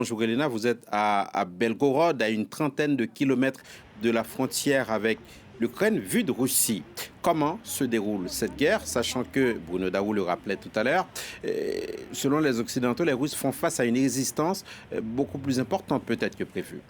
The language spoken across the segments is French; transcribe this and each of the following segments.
Bonjour Elena, vous êtes à Belgorod, à une trentaine de kilomètres de la frontière avec l'Ukraine, vue de Russie. Comment se déroule cette guerre, sachant que, Bruno Daou le rappelait tout à l'heure, selon les Occidentaux, les Russes font face à une résistance beaucoup plus importante peut-être que prévu.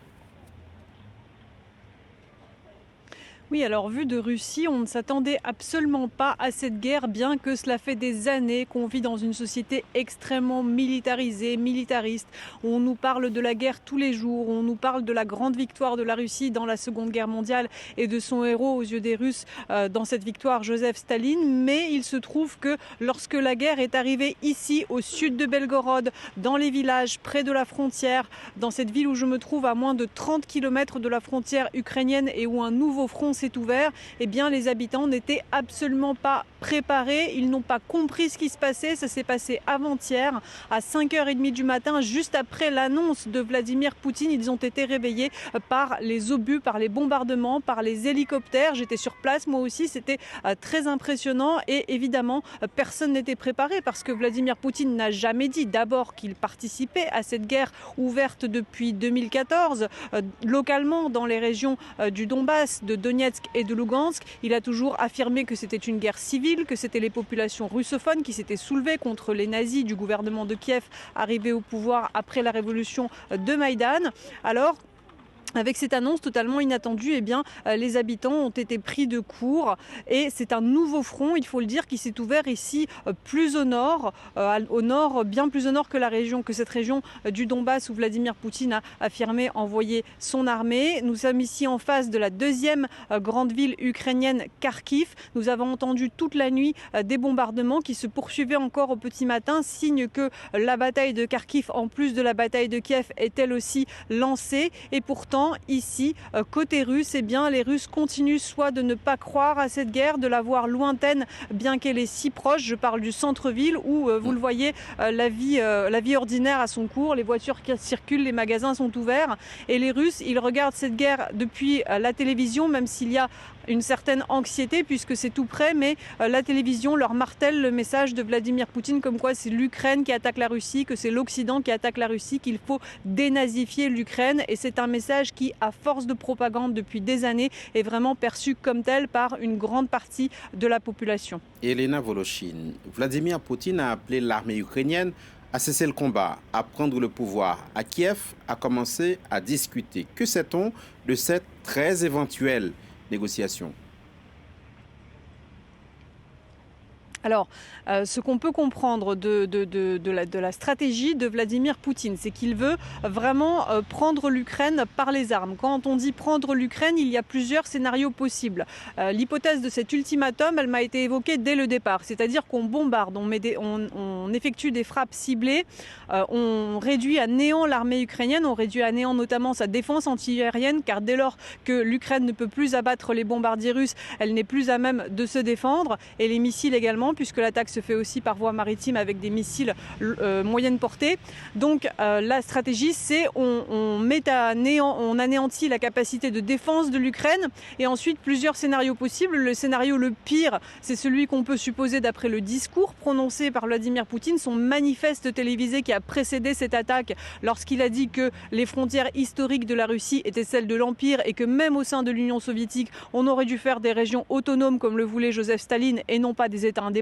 Oui, alors vu de Russie, on ne s'attendait absolument pas à cette guerre, bien que cela fait des années qu'on vit dans une société extrêmement militarisée, militariste. On nous parle de la guerre tous les jours, on nous parle de la grande victoire de la Russie dans la Seconde Guerre mondiale et de son héros aux yeux des Russes dans cette victoire, Joseph Staline. Mais il se trouve que lorsque la guerre est arrivée ici, au sud de Belgorod, dans les villages près de la frontière, dans cette ville où je me trouve à moins de 30 km de la frontière ukrainienne et où un nouveau front s'est ouvert, eh bien les habitants n'étaient absolument pas préparés, ils n'ont pas compris ce qui se passait. Ça s'est passé avant-hier à 5h30 du matin, juste après l'annonce de Vladimir Poutine. Ils ont été réveillés par les obus, par les bombardements, par les hélicoptères. J'étais sur place moi aussi, c'était très impressionnant et évidemment personne n'était préparé parce que Vladimir Poutine n'a jamais dit d'abord qu'il participait à cette guerre ouverte depuis 2014 localement dans les régions du Donbass, de Donetsk et de Lugansk. Il a toujours affirmé que c'était une guerre civile, que c'était les populations russophones qui s'étaient soulevées contre les nazis du gouvernement de Kiev arrivés au pouvoir après la révolution de Maïdan. Alors, avec cette annonce totalement inattendue, eh bien, les habitants ont été pris de court et c'est un nouveau front, il faut le dire, qui s'est ouvert ici plus au nord, bien plus au nord que cette région du Donbass où Vladimir Poutine a affirmé envoyer son armée. Nous sommes ici en face de la deuxième grande ville ukrainienne, Kharkiv. Nous avons entendu toute la nuit des bombardements qui se poursuivaient encore au petit matin, signe que la bataille de Kharkiv, en plus de la bataille de Kiev, est elle aussi lancée. Et pourtant, ici, côté russe, eh bien, les Russes continuent soit de ne pas croire à cette guerre, de la voir lointaine, bien qu'elle est si proche. Je parle du centre-ville où, vous le voyez, la vie ordinaire a son cours, les voitures qui circulent, les magasins sont ouverts. Et les Russes, ils regardent cette guerre depuis la télévision, même s'il y a une certaine anxiété puisque c'est tout près, mais la télévision leur martèle le message de Vladimir Poutine comme quoi c'est l'Ukraine qui attaque la Russie, que c'est l'Occident qui attaque la Russie, qu'il faut dénazifier l'Ukraine. Et c'est un message qui, à force de propagande depuis des années, est vraiment perçu comme tel par une grande partie de la population. Elena Voloshin, Vladimir Poutine a appelé l'armée ukrainienne à cesser le combat, à prendre le pouvoir. À Kiev, a commencé à discuter. Que sait-on de cette très éventuelle négociation? Alors, ce qu'on peut comprendre de la stratégie de Vladimir Poutine, c'est qu'il veut vraiment prendre l'Ukraine par les armes. Quand on dit prendre l'Ukraine, il y a plusieurs scénarios possibles. L'hypothèse de cet ultimatum, elle m'a été évoquée dès le départ. C'est-à-dire qu'on bombarde, on effectue des frappes ciblées, on réduit à néant l'armée ukrainienne, on réduit à néant notamment sa défense antiaérienne, car dès lors que l'Ukraine ne peut plus abattre les bombardiers russes, elle n'est plus à même de se défendre. Et les missiles également, puisque l'attaque se fait aussi par voie maritime avec des missiles moyenne portée. Donc la stratégie, c'est on anéantit la capacité de défense de l'Ukraine et ensuite plusieurs scénarios possibles. Le scénario le pire, c'est celui qu'on peut supposer d'après le discours prononcé par Vladimir Poutine, son manifeste télévisé qui a précédé cette attaque lorsqu'il a dit que les frontières historiques de la Russie étaient celles de l'Empire et que même au sein de l'Union soviétique, on aurait dû faire des régions autonomes comme le voulait Joseph Staline et non pas des États indépendants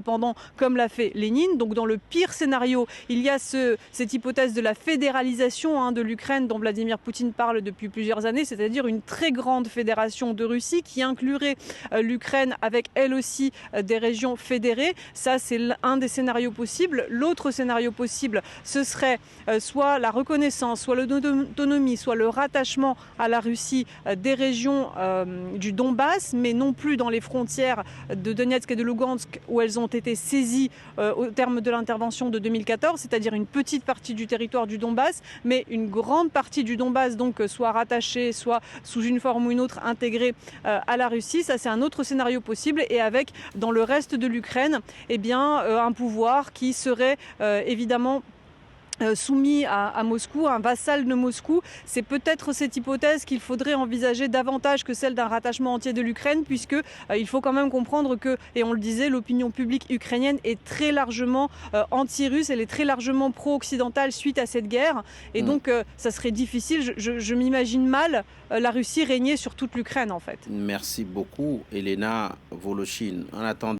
comme l'a fait Lénine. Donc dans le pire scénario, il y a cette hypothèse de la fédéralisation de l'Ukraine dont Vladimir Poutine parle depuis plusieurs années, c'est-à-dire une très grande fédération de Russie qui inclurait l'Ukraine avec elle aussi des régions fédérées. Ça, c'est un des scénarios possibles. L'autre scénario possible, ce serait soit la reconnaissance, soit l'autonomie, soit le rattachement à la Russie des régions du Donbass, mais non plus dans les frontières de Donetsk et de Lugansk où elles ont été saisies au terme de l'intervention de 2014, c'est-à-dire une petite partie du territoire du Donbass, mais une grande partie du Donbass donc soit rattachée, soit sous une forme ou une autre intégrée à la Russie. Ça, c'est un autre scénario possible, et avec dans le reste de l'Ukraine, eh bien, un pouvoir qui serait évidemment soumis à Moscou, un vassal de Moscou. C'est peut-être cette hypothèse qu'il faudrait envisager davantage que celle d'un rattachement entier de l'Ukraine, puisque il faut quand même comprendre que, et on le disait, l'opinion publique ukrainienne est très largement anti-russe, elle est très largement pro-occidentale suite à cette guerre. Et donc, ça serait difficile, je m'imagine mal la Russie régner sur toute l'Ukraine, en fait. Merci beaucoup, Elena Voloshin. En attendant,